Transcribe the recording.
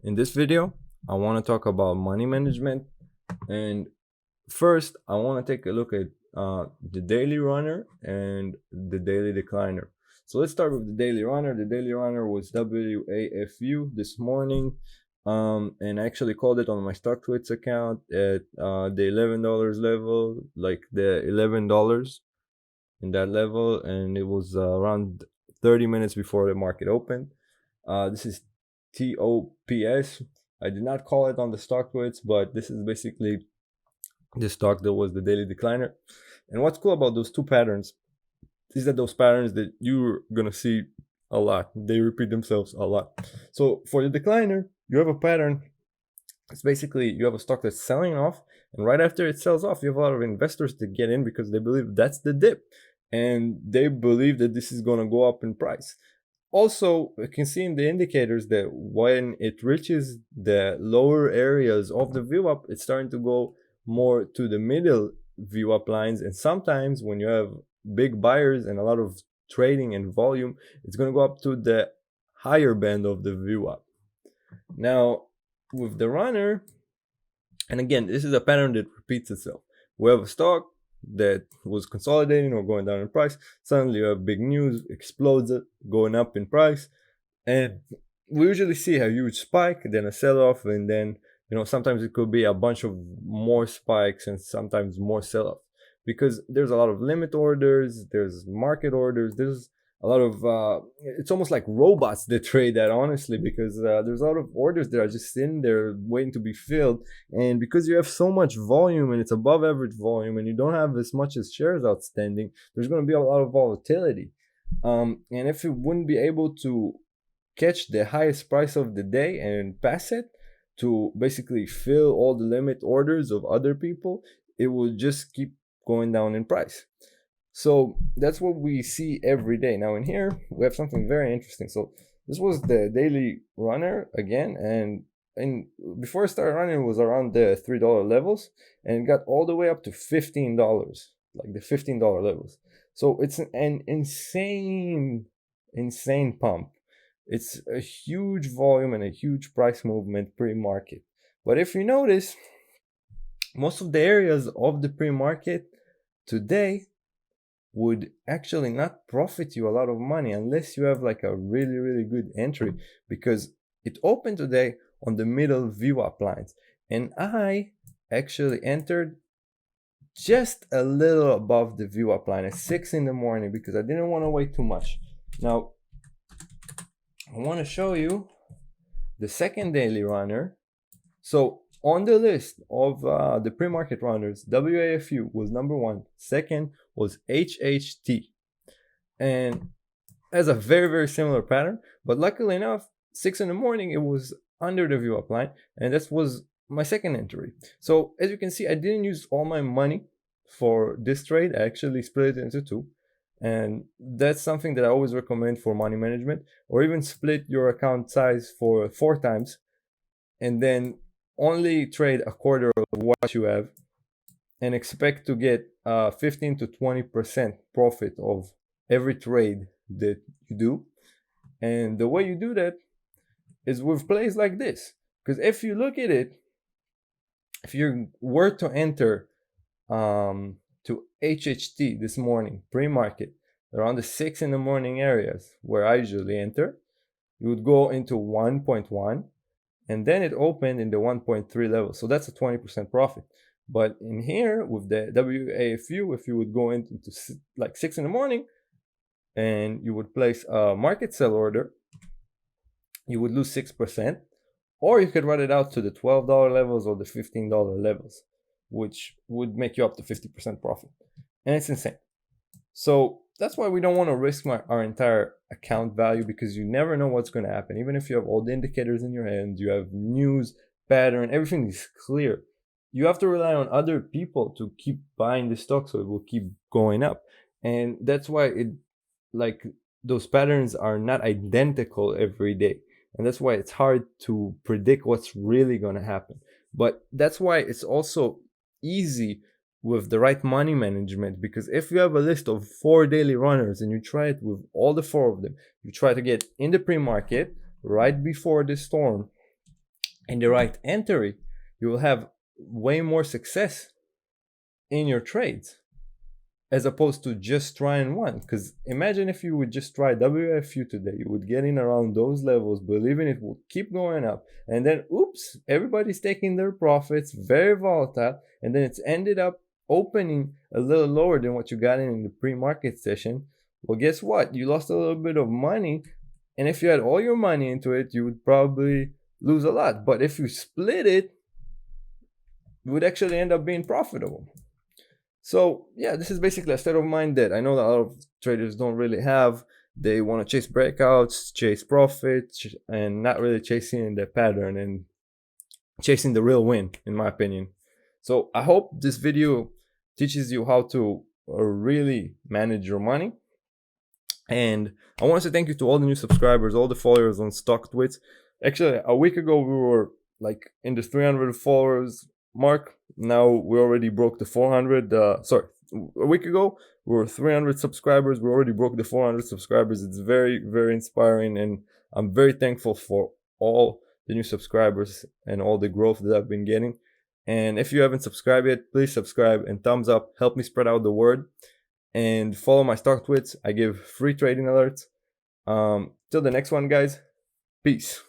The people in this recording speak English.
In this video, I want to talk about money management, and first I want to take a look at the daily runner and the daily decliner. So let's start with the daily runner. The daily runner was WAFU this morning, and I actually called it on my Stocktwits account at the $11 level, like the $11 in that level, and it was around 30 minutes before the market opened. This is TOPS. I did not call it on the Stocktwits, but this is basically the stock that was the daily decliner. And what's cool about those two patterns is that those patterns that you're gonna see a lot, they repeat themselves a lot. So for the decliner, you have a pattern. It's basically you have a stock that's selling off, and right after it sells off, you have a lot of investors that get in because they believe that's the dip, and they believe that this is gonna go up in price. Also, you can see in the indicators that when it reaches the lower areas of the VWAP, it's starting to go more to the middle VWAP lines. And sometimes when you have big buyers and a lot of trading and volume, it's going to go up to the higher band of the VWAP. Now, with the runner, and again, this is a pattern that repeats itself. We have a stock that was consolidating or going down in price. Suddenly you have big news, explodes it, going up in price, and we usually see a huge spike, then a sell-off, and then sometimes it could be a bunch of more spikes and sometimes more sell-off, because there's a lot of limit orders, there's market orders, there's a lot of it's almost like robots that trade that, honestly, because there's a lot of orders that are just sitting there waiting to be filled. And because you have so much volume and it's above average volume and you don't have as much as shares outstanding, there's going to be a lot of volatility. And if you wouldn't be able to catch the highest price of the day and pass it to basically fill all the limit orders of other people, it will just keep going down in price. So that's what we see every day. Now in here, we have something very interesting. So this was the daily runner again. And before it started running, it was around the $3 levels, and it got all the way up to $15, like the $15 levels. So it's an insane pump. It's a huge volume and a huge price movement pre-market. But if you notice, most of the areas of the pre-market today would actually not profit you a lot of money unless you have like a really good entry, because it opened today on the middle VWAP lines, and I actually entered just a little above the VWAP line at 6 in the morning because I didn't want to wait too much. Now I want to show you the second daily runner. So on the list of the pre-market runners, WAFU was number 1. Second was HHT, and has a very similar pattern. But luckily enough, 6 in the morning, it was under the VWAP line, and this was my second entry. So as you can see, I didn't use all my money for this trade. I actually split it into 2. And that's something that I always recommend for money management, or even split your account size for 4 times and then only trade a quarter of what you have and expect to get 15 to 20% profit of every trade that you do. And the way you do that is with plays like this, because if you look at it, if you were to enter to HHT this morning pre-market around the 6 in the morning areas where I usually enter, you would go into 1.1, and then it opened in the 1.3 level. So that's a 20% profit. But in here with the WAFU, if you would go into like 6 in the morning and you would place a market sell order, you would lose 6%, or you could run it out to the $12 levels or the $15 levels, which would make you up to 50% profit. And it's insane. So that's why we don't want to risk our entire account value, because you never know what's going to happen. Even if you have all the indicators in your hand, you have news, pattern, everything is clear, you have to rely on other people to keep buying the stock so it will keep going up. And that's why those patterns are not identical every day. And that's why it's hard to predict what's really going to happen. But that's why it's also easy with the right money management, because if you have a list of 4 daily runners and you try it with all the 4 of them, you try to get in the pre-market right before the storm, and the right entry, you will have way more success in your trades as opposed to just trying one. Because imagine if you would just try WFU today, you would get in around those levels, believing it will keep going up, and then oops, everybody's taking their profits, very volatile, and then it's ended up opening a little lower than what you got in the pre-market session. Well, guess what? You lost a little bit of money, and if you had all your money into it, you would probably lose a lot. But if you split it, you would actually end up being profitable. So yeah, this is basically a state of mind that I know that a lot of traders don't really have. They want to chase breakouts, chase profits, and not really chasing the pattern and chasing the real win, in my opinion. So I hope this video teaches you how to really manage your money. And I want to say thank you to all the new subscribers, all the followers on Stocktwits. Actually, a week ago we were like in the 300 followers mark. Now we already broke the 400. A week ago we were 300 subscribers. We already broke the 400 subscribers. It's very, very inspiring, and I'm very thankful for all the new subscribers and all the growth that I've been getting. And if you haven't subscribed yet, please subscribe and thumbs up. Help me spread out the word. And follow my Stocktwits. I give free trading alerts. Till the next one, guys. Peace.